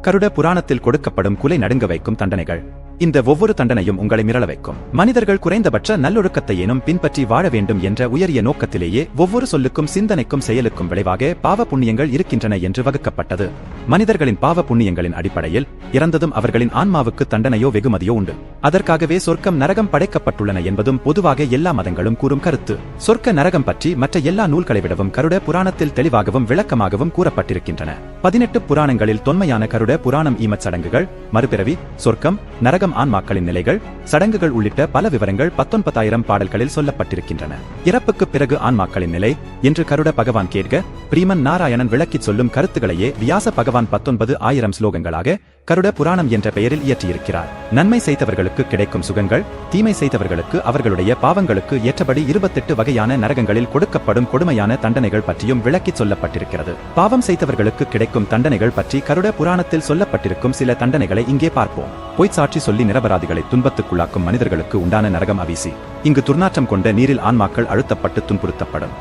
கருட புராணத்தில் கொடுக்கப்படும் குலை நடுங்க வைக்கும் தண்டனைகள். இந்த ஒவ்வொரு தண்டனையும் உங்களை மிரள வைக்கும். மனிதர்கள் குறைந்தபட்ச நல்லொழுக்கத்தையேனும் பின்பற்றி வாழ வேண்டும் என்ற உயரிய நோக்கத்திலேயே ஒவ்வொரு சொல்லுக்கும் சிந்தனைக்கும் செயலுக்கும் விளைவாக பாவ புண்ணியங்கள் இருக்கின்றன என்று வகுக்கப்பட்டது. மனிதர்களின் பாவ புண்ணியங்களின் அடிப்படையில் இறந்ததும் அவர்களின் ஆன்மாவுக்கு தண்டனையோ வெகுமதியோ உண்டு. அதற்காகவே சொர்க்கம் நரகம் படைக்கப்பட்டுள்ளன என்பதும் பொதுவாக எல்லா மதங்களும் கூறும் கருத்து. சொர்க்க நரகம் பற்றி மற்ற எல்லா நூல்களை விடவும் கருட புராணத்தில் தெளிவாகவும் விளக்கமாகவும் கூறப்பட்டிருக்கின்றன. 18 புராணங்களில் தொன்மையான கருட புராணம் ஈமச் சடங்குகள், மறுபிறவி, சொர்க்கம், நரகம், ஆன்மாக்களின் நிலைகள், சடங்குகள் உள்ளிட்ட பல விவரங்கள் 19,000 பாடல்களில் சொல்லப்பட்டிருக்கின்றன. இறப்புக்குப் பிறகு ஆன்மாக்களின் நிலை என்று கருட பகவான் கேட்க பிரீமன் நாராயணன் விளக்கிச் சொல்லும் கருத்துக்களையே வியாச பகவான் 19,000 ஸ்லோகங்களாக கருட புராணம் என்ற பெயரில் இயற்றியிருக்கிறார். நன்மை செய்தவர்களுக்கு கிடைக்கும் சுகங்கள், தீமை செய்தவர்களுக்கு அவர்களுடைய பாவங்களுக்கு ஏற்றபடி 28 வகையான நரகங்களில் கொடுக்கப்படும் கொடுமையான தண்டனைகள் பற்றியும் விளக்கிச் சொல்லப்பட்டிருக்கிறது. பாவம் செய்தவர்களுக்கு கிடைக்கும் தண்டனைகள் பற்றி கருட புராணத்தில் சொல்லப்பட்டிருக்கும் சில தண்டனைகளை இங்கே பார்ப்போம். பொய்ச்சாட்சி சொல்லி நிரபராதிகளை துன்பத்துக்குள்ளாக்கும் மனிதர்களுக்கு உண்டான நரகம் அவிசி. இங்கு துர்நாற்றம் கொண்ட நீரில் ஆன்மாக்கள் அழுத்தப்பட்டு துன்புறுத்தப்படும்.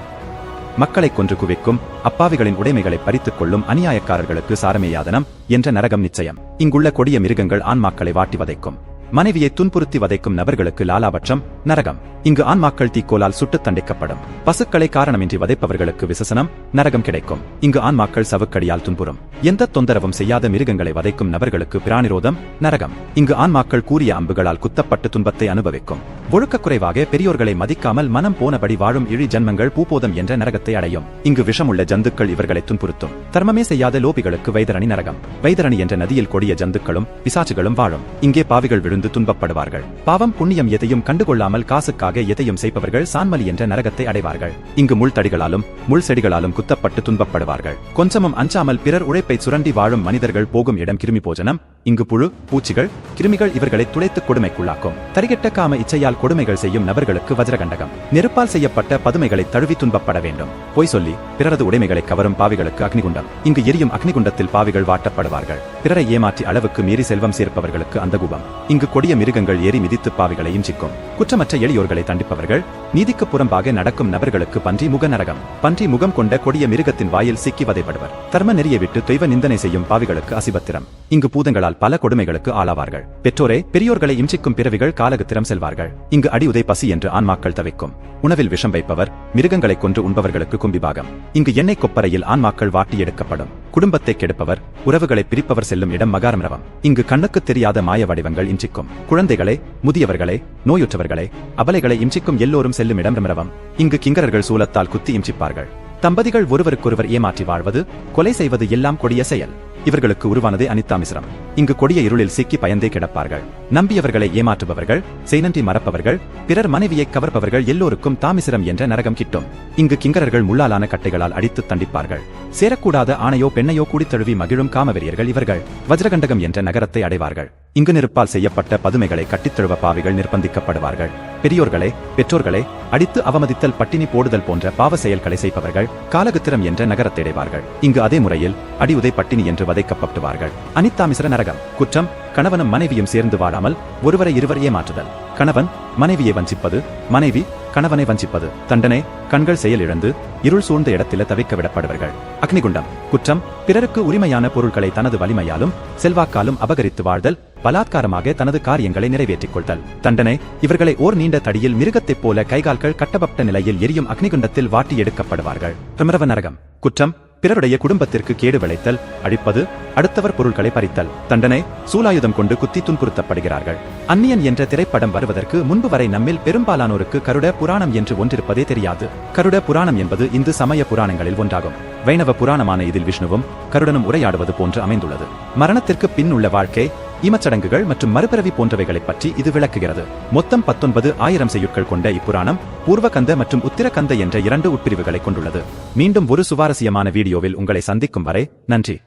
மக்களை கொன்று குவிக்கும், அப்பாவிகளின் உடைமைகளை பறித்துக் கொள்ளும் அநியாயக்காரர்களுக்கு சாரமேயாதனம் என்ற நரகம் நிச்சயம். இங்குள்ள கொடிய மிருகங்கள் ஆன்மாக்களை வாட்டி வதைக்கும். மனைவியை துன்புறுத்தி வதைக்கும் நபர்களுக்கு லாலாபட்சம் நரகம். இங்கு ஆன்மாக்கள் தீக்கோலால் சுட்டுத் தண்டிக்கப்படும். பசுக்களை காரணமின்றி வதைப்பவர்களுக்கு விசசனம் நரகம் கிடைக்கும். இங்கு ஆன்மாக்கள் சவுக்கடியால் துன்புறும். எந்த தொந்தரவும் செய்யாத மிருகங்களை வதைக்கும் நபர்களுக்கு பிராணிரோதம் நரகம். இங்கு ஆன்மாக்கள் கூறிய அம்புகளால் குத்தப்பட்டு துன்பத்தை அனுபவிக்கும். ஒழுக்கக்குறைவாக பெரியோர்களை மதிக்காமல் மனம் போனபடி வாழும் இழி ஜன்மங்கள் பூபோதம் என்ற நரகத்தை அடையும். இங்கு விஷமுள்ள ஜந்துக்கள் இவர்களை துன்புறுத்தும். தர்மமே செய்யாத லோபிகளுக்கு வைதரணி நரகம். வைதரணி என்ற நதியில் கொடிய ஜந்துக்களும் பிசாசுகளும் வாழும். இங்கே பாவிகள் விழுந்து துன்பப்படுவார்கள். பாவம் புண்ணியம் எதையும் கண்டுகொள்ளாமல் காசுக்காக எதையும் செய்பவர்கள் சான்மலி என்ற நரகத்தை அடைவார்கள். இங்கு முள் தடிகளாலும் முள் செடிகளாலும் குத்தப்பட்டு துன்பப்படுவார்கள். கொஞ்சமும் அஞ்சாமல் பிறர் உழைப்பை சுரண்டி வாழும் மனிதர்கள் போகும் இடம் கிருமி போஜனம். இங்கு புழு, பூச்சிகள், கிருமிகள் இவர்களை துளைத்து கொடுமைக்குள்ளாக்கும். தரிகெட்ட காம இச்சையால் கொடுமைகள் செய்யும் நபர்களுக்கு வஜ்ரகண்டகம். நெருப்பால் செய்யப்பட்ட பதுமைகளை தழுவி துன்பப்பட வேண்டும். பொய் சொல்லி பிறரது உடைமைகளை கவரும் பாவிகளுக்கு அக்னிகுண்டம். இங்கு எரியும் அக்னிகுண்டத்தில் பாவிகள் வாட்டப்படுவார்கள். பிறரை ஏமாற்றி அளவுக்கு மீறி செல்வம் சேர்ப்பவர்களுக்கு அந்தகூபம். இங்கு கொடிய மிருகங்கள் ஏறி மிதித்து பாவிகளை இஞ்சிக்கும். குற்றமற்ற எளியோர்களை தண்டிப்பவர்கள். நீதிக்கு புறம்பாக நடக்கும் நபர்களுக்கு பன்றி முக நரகம். பன்றி முகம் கொண்ட கொடிய மிருகத்தின் வாயில் சிக்கி வதைப்படுவர். தர்ம நெறியை விட்டு தெய்வ நிந்தனை செய்யும் பாவிகளுக்கு அசிபத்திரம். இங்கு பூதங்களால் பல கொடுமைகளுக்கு ஆளாவார்கள். பெற்றோரே பெரியோர்களை இம்சிக்கும் பிறவிகள் காலகத்திரம் செல்வார்கள். இங்கு அடி உதை பசி என்று ஆன்மாக்கள் தவிக்கும். உணவில் விஷம் வைப்பவர், மிருகங்களை கொன்று உண்பவர்களுக்கு கும்பிபாகம். இங்கு எண்ணெய் கொப்பரையில் ஆன்மாக்கள் வாட்டி எடுக்கப்படும். குடும்பத்தை கெடுப்பவர், உறவுகளை பிரிப்பவர் செல்லும் இடம் மகாரமரவம். இங்கு கண்ணுக்கு தெரியாத மாய வடிவங்கள் இம்சிக்கும். குழந்தைகளை, முதியவர்களை, நோயுற்றவர்களை, அபலைகளை இம்சிக்கும் எல்லோரும் செல்லும் இடம் ரமரவம். இங்கு கிங்கரர்கள் சூலத்தால் குத்தி இம்சிப்பார்கள். தம்பதிகள் ஒருவருக்கொருவர் ஏமாற்றி வாழ்வது, கொலை செய்வது எல்லாம் கொடிய செயல். இவர்களுக்கு உருவானதே அனித்தாமிசிரம். இங்கு கொடிய இருளில் சிக்கி பயந்தே கிடப்பார்கள். நம்பியவர்களை ஏமாற்றுபவர்கள், செய்நன்றி மறப்பவர்கள், பிறர் மனைவியை கவர்ப்பவர்கள் எல்லோருக்கும் தாமிசிரம் என்ற நரகம் கிட்டும். இங்கு கிங்கரர்கள் முள்ளாலான கட்டைகளால் அடித்து தண்டிப்பார்கள். சேரக்கூடாத ஆணையோ பெண்ணையோ கூடித்தழுவி மகிழும் காமவெறியர்கள் இவர்கள் வஜ்ரகண்டகம் என்ற நகரத்தை அடைவார்கள். இங்கு நெருப்பால் செய்யப்பட்ட பதுமைகளை கட்டித்தழுவ பாவிகள் நிர்பந்திக்கப்படுவார்கள். பெரியோர்களை, பெற்றோர்களை அடித்து அவமதித்தல், பட்டினி போடுதல் போன்ற பாவ செயல்களை செய்பவர்கள் காலகுத்திரம் என்ற நகரத்தை அடைவார்கள். இங்கு அதே முறையில் அடி உதை பட்டினி என்று வதைக்கப்பட்டுவார்கள். அனித்தாமிசிர நரகம். குற்றம், கணவனும் மனைவியும் சேர்ந்து வாழாமல் ஒருவரை இருவர் ஏமாற்றுதல். கணவன் மனைவியை வஞ்சிப்பது, மனைவி கணவனை வஞ்சிப்பது. தண்டனை, கண்கள் செயல் இழந்து இருள் சூழ்ந்த இடத்தில தவிக்க விடப்படுவர்கள். அக்னிகுண்டம். குற்றம், பிறருக்கு உரிமையான பொருட்களை தனது வலிமையாலும் செல்வாக்காலும் அபகரித்து வாழ்தல், பலாத்காரமாக தனது காரியங்களை நிறைவேற்றிக் கொள்தல். தண்டனை, இவர்களை ஓர் நீண்ட தடியில் மிருகத்தைப் போல கைகால்கள் கட்டப்பட்ட நிலையில் எரியும் அக்னிகுண்டத்தில் வாட்டி எடுக்கப்படுவார்கள். பிரமரவ நரகம். குற்றம், பிறருடைய குடும்பத்திற்கு கேடு விளைத்தல், அழிப்பது, அடுத்தவர் பொருட்களை பறித்தல். தண்டனை, சூலாயுதம் கொண்டு குத்தி துன்புறுத்தப்படுகிறார்கள். அந்நியன் என்ற திரைப்படம் வருவதற்கு முன்பு வரை நம்மில் பெரும்பாலானோருக்கு கருட புராணம் என்று ஒன்றிருப்பதே தெரியாது. கருட புராணம் என்பது இந்து சமய புராணங்களில் ஒன்றாகும். வைணவ புராணமான இதில் விஷ்ணுவும் கருடனும் உரையாடுவது போன்று அமைந்துள்ளது. மரணத்திற்கு பின் உள்ள வாழ்க்கை, ஈமச்சடங்குகள் மற்றும் மறுபிறவி போன்றவைகளை பற்றி இது விளக்குகிறது. மொத்தம் 19,000 செய்யுட்கள் கொண்ட இப்புராணம் பூர்வகந்த மற்றும் உத்திரகந்த என்ற 2 உட்பிரிவுகளை கொண்டுள்ளது. மீண்டும் ஒரு சுவாரஸ்யமான வீடியோவில் உங்களை சந்திக்கும் வரை நன்றி.